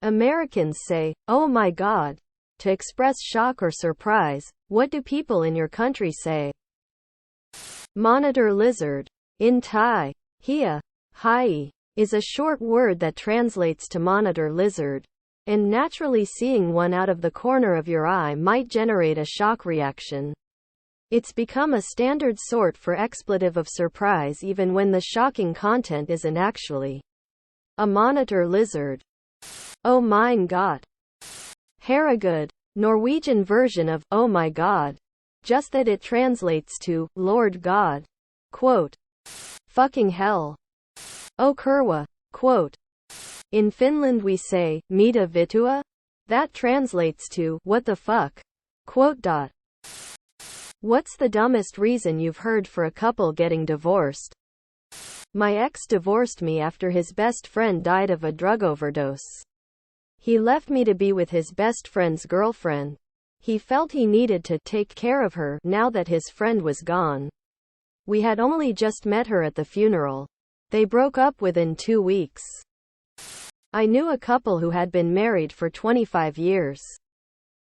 Americans say, "Oh my God," to express shock or surprise. What do people in your country say? Monitor lizard. In Thai, hia, hai, is a short word that translates to monitor lizard. And naturally seeing one out of the corner of your eye might generate a shock reaction. It's become a standard sort for expletive of surprise even when the shocking content isn't actually a monitor lizard. Oh mein God. Herregud. Norwegian version of "oh my God." Just that it translates to Lord God. Quote. Fucking hell. Oh kurwa. Quote. In Finland we say, "Mitä vittua?" That translates to, "what the fuck?" Quote. What's the dumbest reason you've heard for a couple getting divorced? My ex divorced me after his best friend died of a drug overdose. He left me to be with his best friend's girlfriend. He felt he needed to take care of her now that his friend was gone. We had only just met her at the funeral. They broke up within 2 weeks. I knew a couple who had been married for 25 years.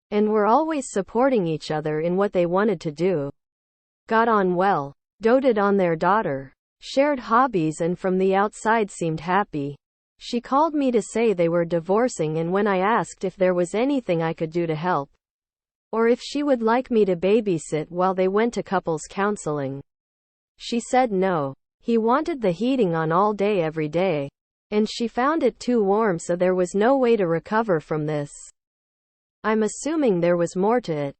And were always supporting each other in what they wanted to do. Got on well. Doted on their daughter. Shared hobbies and from the outside seemed happy. She called me to say they were divorcing, and when I asked if there was anything I could do to help, or if she would like me to babysit while they went to couples counseling, she said no. He wanted the heating on all day every day. And she found it too warm, so there was no way to recover from this. I'm assuming there was more to it.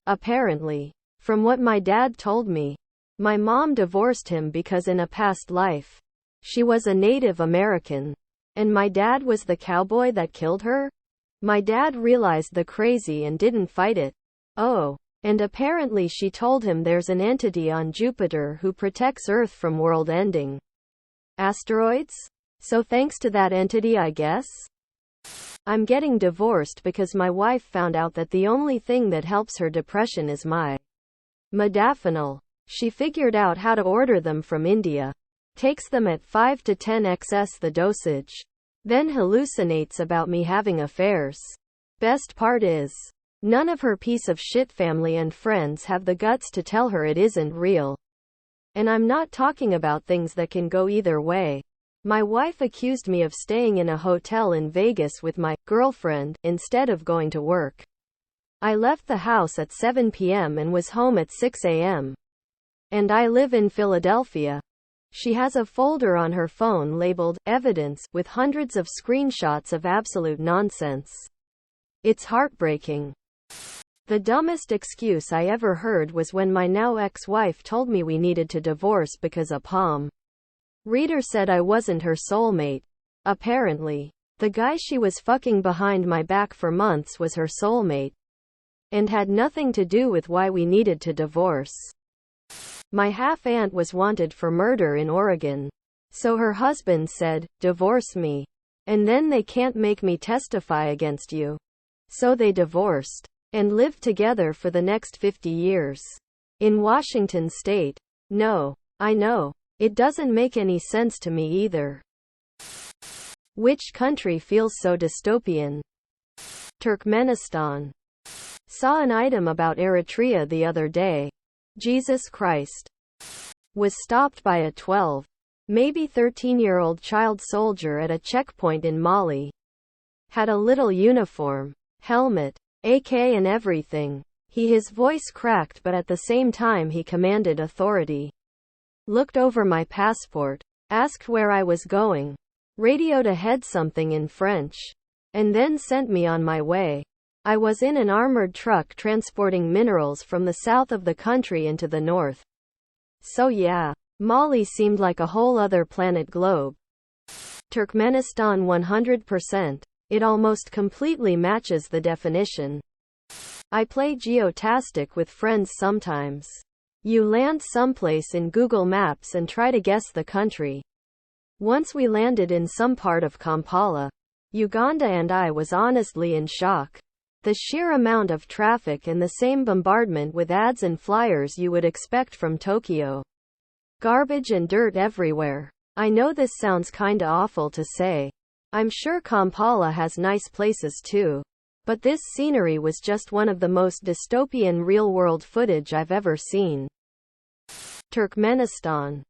Apparently. From what my dad told me, my mom divorced him because in a past life, she was a Native American. And my dad was the cowboy that killed her? My dad realized the crazy and didn't fight it. Oh. And apparently she told him there's an entity on Jupiter who protects Earth from world ending asteroids? So thanks to that entity, I guess? I'm getting divorced because my wife found out that the only thing that helps her depression is my modafinil. She figured out how to order them from India. Takes them at 5 to 10 xs the dosage. Then hallucinates about me having affairs. Best part is, none of her piece of shit family and friends have the guts to tell her it isn't real. And I'm not talking about things that can go either way. My wife accused me of staying in a hotel in Vegas with my girlfriend instead of going to work. I left the house at 7 p.m. and was home at 6 a.m. And I live in Philadelphia. She has a folder on her phone labeled Evidence with hundreds of screenshots of absolute nonsense. It's heartbreaking. The dumbest excuse I ever heard was when my now ex-wife told me we needed to divorce because a palm reader said I wasn't her soulmate. Apparently, the guy she was fucking behind my back for months was her soulmate. And had nothing to do with why we needed to divorce. My half-aunt was wanted for murder in Oregon. So her husband said, "Divorce me. And then they can't make me testify against you." So they divorced. And lived together for the next 50 years. In Washington state. No. I know. It doesn't make any sense to me either. Which country feels so dystopian? Turkmenistan. Saw an item about Eritrea the other day. Jesus Christ. Was stopped by a 12, maybe 13-year-old child soldier at a checkpoint in Mali. Had a little uniform, helmet, AK and everything. His voice cracked, but at the same time he commanded authority. Looked over my passport, asked where I was going, radioed ahead something in French, and then sent me on my way. I was in an armored truck transporting minerals from the south of the country into the north. So yeah, Mali seemed like a whole other planet globe. Turkmenistan 100%. It almost completely matches the definition. I play Geotastic with friends sometimes. You land someplace in Google Maps and try to guess the country. Once we landed in some part of Kampala, Uganda, and I was honestly in shock. The sheer amount of traffic and the same bombardment with ads and flyers you would expect from Tokyo. Garbage and dirt everywhere. I know this sounds kinda awful to say, I'm sure Kampala has nice places too. But this scenery was just one of the most dystopian real-world footage I've ever seen. Turkmenistan.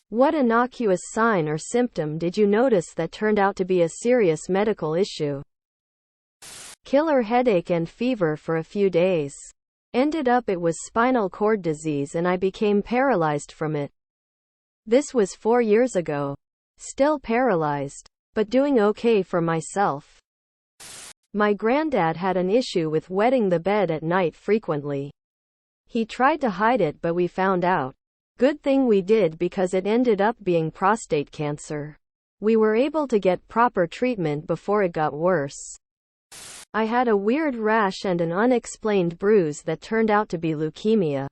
What innocuous sign or symptom did you notice that turned out to be a serious medical issue? Killer headache and fever for a few days. Ended up it was spinal cord disease and I became paralyzed from it. This was 4 years ago. Still paralyzed, but doing okay for myself. My granddad had an issue with wetting the bed at night frequently. He tried to hide it but we found out. Good thing we did because it ended up being prostate cancer. We were able to get proper treatment before it got worse. I had a weird rash and an unexplained bruise that turned out to be leukemia.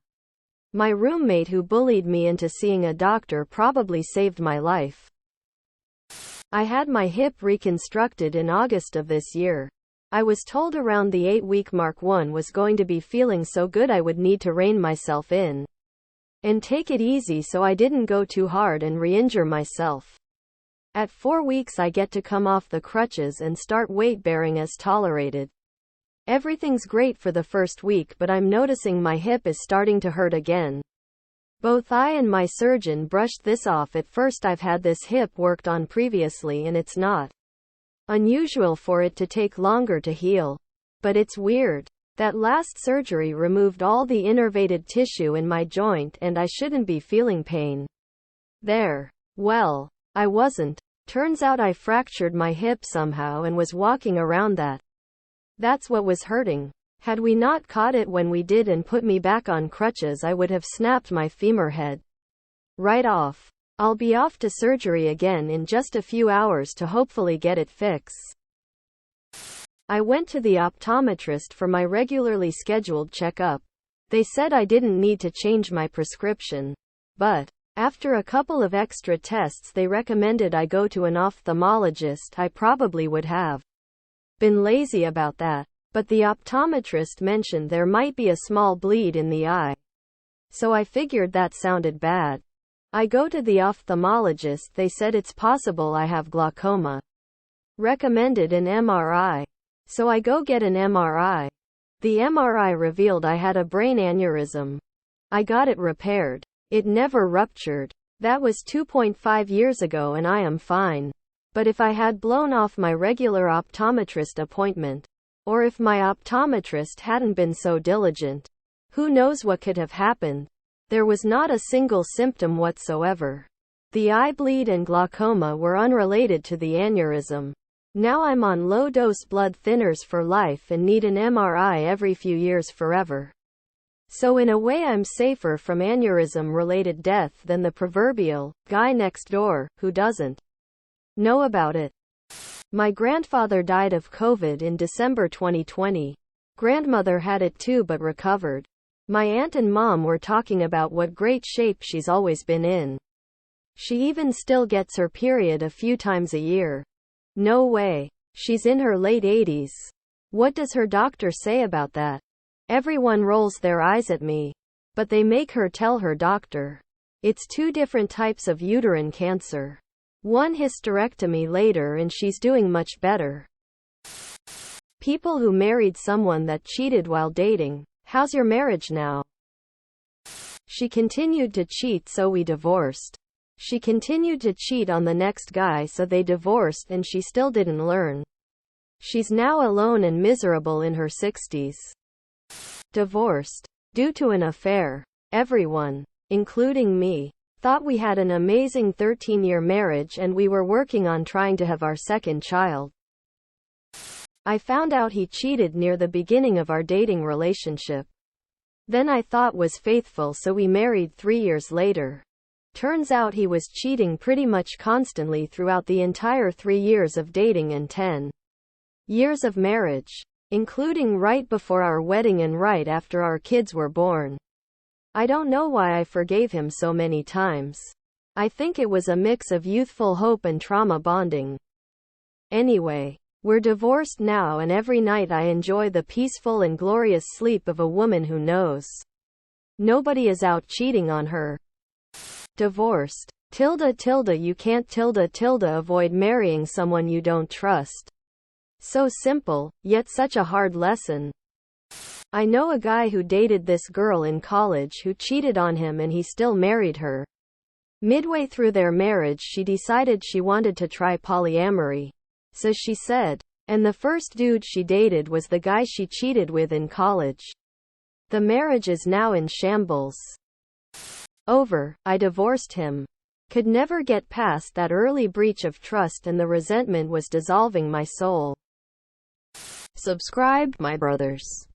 My roommate who bullied me into seeing a doctor probably saved my life. I had my hip reconstructed in August of this year. I was told around the 8-week mark one was going to be feeling so good I would need to rein myself in and take it easy so I didn't go too hard and re-injure myself. At 4 weeks I get to come off the crutches and start weight bearing as tolerated. Everything's great for the first week but I'm noticing my hip is starting to hurt again. Both I and my surgeon brushed this off. At first I've had this hip worked on previously and it's not unusual for it to take longer to heal. But it's weird. That last surgery removed all the innervated tissue in my joint and I shouldn't be feeling pain there. Well, I wasn't. Turns out I fractured my hip somehow and was walking around that. That's what was hurting. Had we not caught it when we did and put me back on crutches I would have snapped my femur head right off. I'll be off to surgery again in just a few hours to hopefully get it fixed. I went to the optometrist for my regularly scheduled checkup. They said I didn't need to change my prescription. But after a couple of extra tests they recommended I go to an ophthalmologist. I probably would have been lazy about that. But the optometrist mentioned there might be a small bleed in the eye. So I figured that sounded bad. I go to the ophthalmologist. They said it's possible I have glaucoma. Recommended an MRI. So I go get an MRI. The MRI revealed I had a brain aneurysm. I got it repaired. It never ruptured. That was 2.5 years ago and I am fine. But if I had blown off my regular optometrist appointment, or if my optometrist hadn't been so diligent, who knows what could have happened. There was not a single symptom whatsoever. The eye bleed and glaucoma were unrelated to the aneurysm. Now I'm on low-dose blood thinners for life and need an MRI every few years forever. So in a way I'm safer from aneurysm-related death than the proverbial guy next door, who doesn't know about it. My grandfather died of COVID in December 2020. Grandmother had it too but recovered. My aunt and mom were talking about what great shape she's always been in. She even still gets her period a few times a year. No way. She's in her late 80s. What does her doctor say about that? Everyone rolls their eyes at me. But they make her tell her doctor. It's 2 different types of uterine cancer. 1 hysterectomy later and she's doing much better. People who married someone that cheated while dating. How's your marriage now? She continued to cheat so we divorced. She continued to cheat on the next guy so they divorced and she still didn't learn. She's now alone and miserable in her 60s. Divorced. Due to an affair. Everyone, including me, thought we had an amazing 13-year marriage and we were working on trying to have our second child. I found out he cheated near the beginning of our dating relationship. Then I thought was faithful so we married 3 years later. Turns out he was cheating pretty much constantly throughout the entire 3 years of dating and 10 years of marriage, including right before our wedding and right after our kids were born. I don't know why I forgave him so many times. I think it was a mix of youthful hope and trauma bonding. Anyway, we're divorced now and every night I enjoy the peaceful and glorious sleep of a woman who knows nobody is out cheating on her. Divorced. You can't avoid marrying someone you don't trust. So simple, yet such a hard lesson. I know a guy who dated this girl in college who cheated on him and he still married her. Midway through their marriage she decided she wanted to try polyamory. So she said. And the first dude she dated was the guy she cheated with in college. The marriage is now in shambles. Over. I divorced him. Could never get past that early breach of trust and the resentment was dissolving my soul. Subscribe, my brothers.